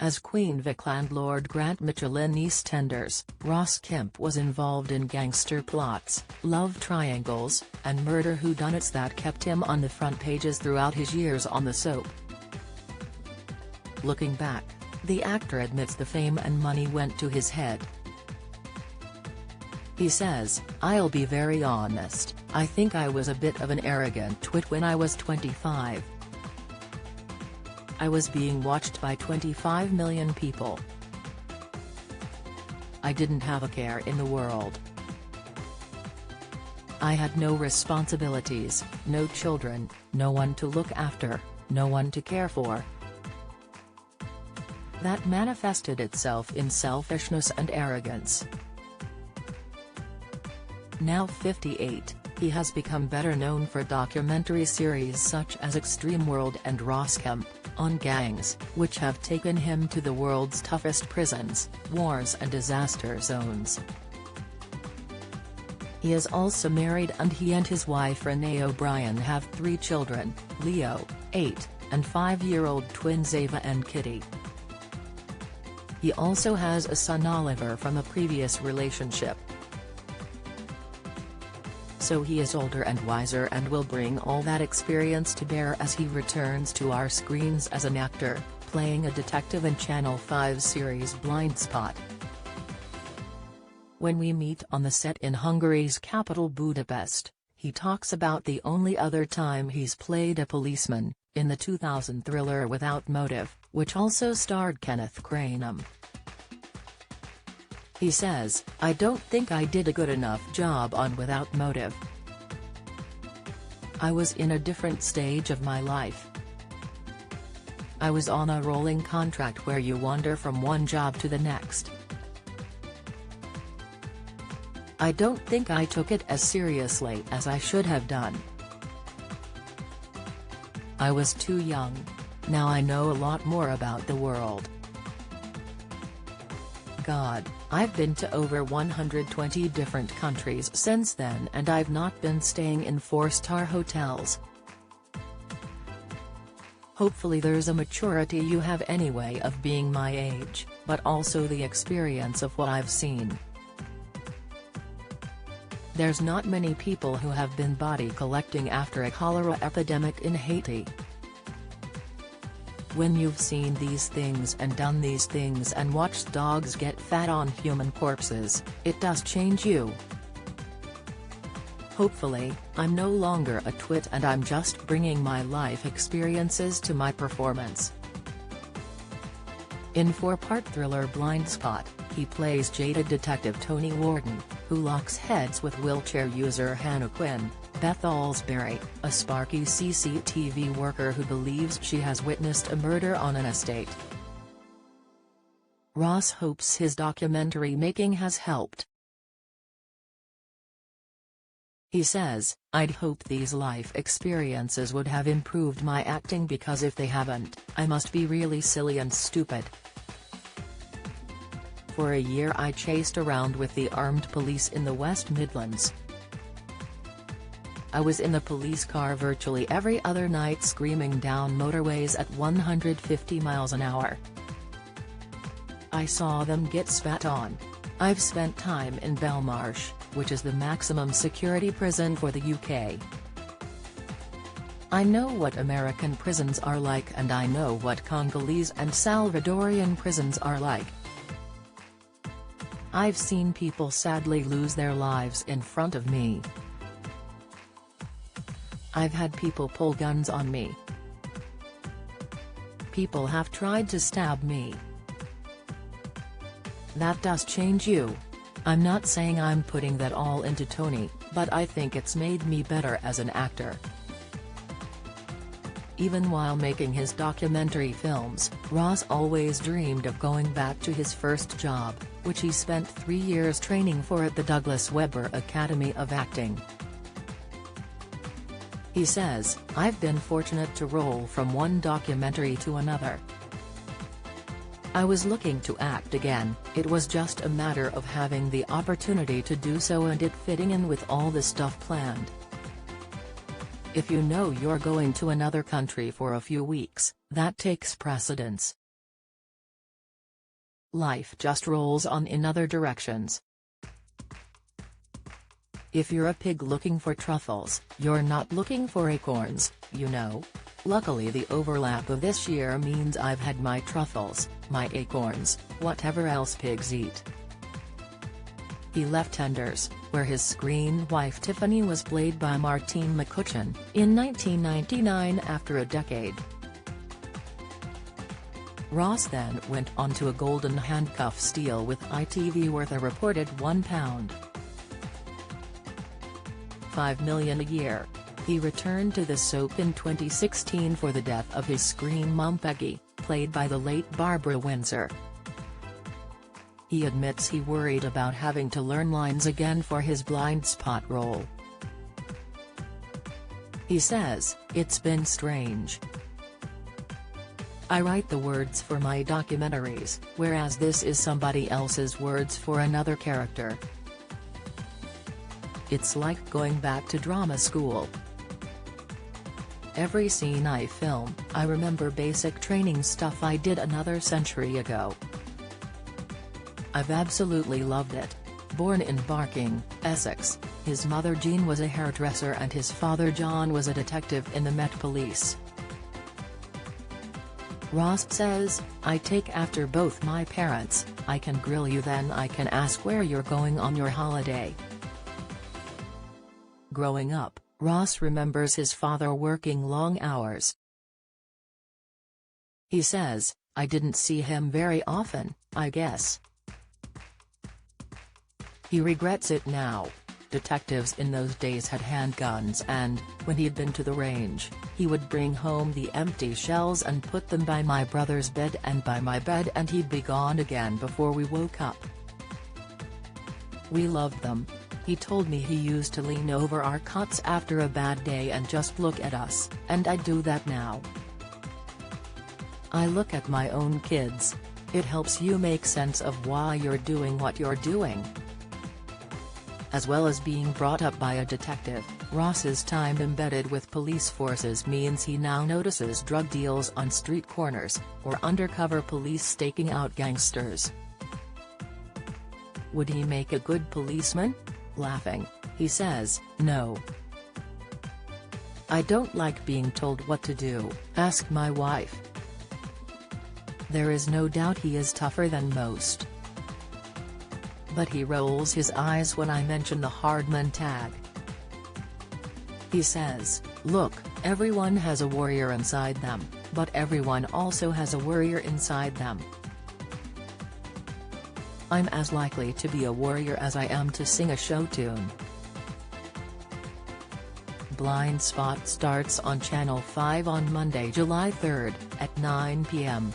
As Queen Vic and Lord Grant Mitchell in EastEnders, Ross Kemp was involved in gangster plots, love triangles, and murder whodunits that kept him on the front pages throughout his years on the soap. Looking back, the actor admits the fame and money went to his head. He says, "I'll be very honest, I think I was a bit of an arrogant twit when I was 25. I was being watched by 25 million people. I didn't have a care in the world. I had no responsibilities, no children, no one to look after, no one to care for. That manifested itself in selfishness and arrogance." Now 58, he has become better known for documentary series such as Extreme World and Ross Kemp, on gangs, which have taken him to the world's toughest prisons, wars and disaster zones. He is also married and he and his wife Renee O'Brien have 3 children, Leo, 8, and 5-year-old twins Ava and Kitty. He also has a son Oliver from a previous relationship. So he is older and wiser and will bring all that experience to bear as he returns to our screens as an actor, playing a detective in Channel 5's series Blind Spot. When we meet on the set in Hungary's capital Budapest, he talks about the only other time he's played a policeman, in the 2000 thriller Without Motive, which also starred Kenneth Cranham. He says, "I don't think I did a good enough job on Without Motive. I was in a different stage of my life. I was on a rolling contract where you wander from one job to the next. I don't think I took it as seriously as I should have done. I was too young. Now I know a lot more about the world. God, I've been to over 120 different countries since then and I've not been staying in 4-star hotels. Hopefully there's a maturity you have anyway of being my age, but also the experience of what I've seen. There's not many people who have been body collecting after a cholera epidemic in Haiti. When you've seen these things and done these things and watched dogs get fat on human corpses, it does change you. Hopefully, I'm no longer a twit and I'm just bringing my life experiences to my performance." In 4-part thriller Blind Spot, he plays jaded detective Tony Warden, who locks heads with wheelchair user Hannah Quinn, Beth Alsbury, a sparky CCTV worker who believes she has witnessed a murder on an estate. Ross hopes his documentary making has helped. He says, "I'd hope these life experiences would have improved my acting because if they haven't, I must be really silly and stupid. For a year I chased around with the armed police in the West Midlands. I was in the police car virtually every other night screaming down motorways at 150 miles an hour. I saw them get spat on. I've spent time in Belmarsh, which is the maximum security prison for the UK. I know what American prisons are like and I know what Congolese and Salvadorian prisons are like. I've seen people sadly lose their lives in front of me. I've had people pull guns on me. People have tried to stab me. That does change you. I'm not saying I'm putting that all into Tony, but I think it's made me better as an actor." Even while making his documentary films, Ross always dreamed of going back to his first job, which he spent 3 years training for at the Douglas Webber Academy of Acting. He says, "I've been fortunate to roll from one documentary to another. I was looking to act again, it was just a matter of having the opportunity to do so and it fitting in with all the stuff planned. If you know you're going to another country for a few weeks, that takes precedence. life just rolls on in other directions. If you're a pig looking for truffles, you're not looking for acorns, you know. Luckily the overlap of this year means I've had my truffles, my acorns, whatever else pigs eat. He left Tenders, where his screen wife Tiffany was played by Martine McCutcheon, in 1999 after a decade. Ross then went on to a golden handcuffs deal with ITV worth a reported £1.5 million a year. He returned to the soap in 2016 for the death of his screen mum Peggy, played by the late Barbara Windsor. He admits he worried about having to learn lines again for his blind spot role. He says, "It's been strange. I write the words for my documentaries, whereas this is somebody else's words for another character. It's like going back to drama school. Every scene I film, I remember basic training stuff I did another century ago. I've absolutely loved it." Born in Barking, Essex, his mother Jean was a hairdresser and his father John was a detective in the Met Police. Ross says, "I take after both my parents. I can grill you, then I can ask where you're going on your holiday." Growing up, Ross remembers his father working long hours. He says, "I didn't see him very often, I guess." He regrets it now. Detectives in those days had handguns and, when he'd been to the range, he would bring home the empty shells and put them by my brother's bed and by my bed, and he'd be gone again before we woke up. "We loved them." He told me he used to lean over our cots after a bad day and just look at us, and I do that now. I look at my own kids. It helps you make sense of why you're doing what you're doing. As well as being brought up by a detective, Ross's time embedded with police forces means he now notices drug deals on street corners, or undercover police staking out gangsters. Would he make a good policeman? Laughing, he says, "No. I don't like being told what to do, ask my wife." There is no doubt he is tougher than most. But he rolls his eyes when I mention the Hardman tag. He says, "Look, everyone has a warrior inside them, but everyone also has a warrior inside them. I'm as likely to be a warrior as I am to sing a show tune." Blind Spot starts on Channel 5 on Monday, July 3, at 9 p.m.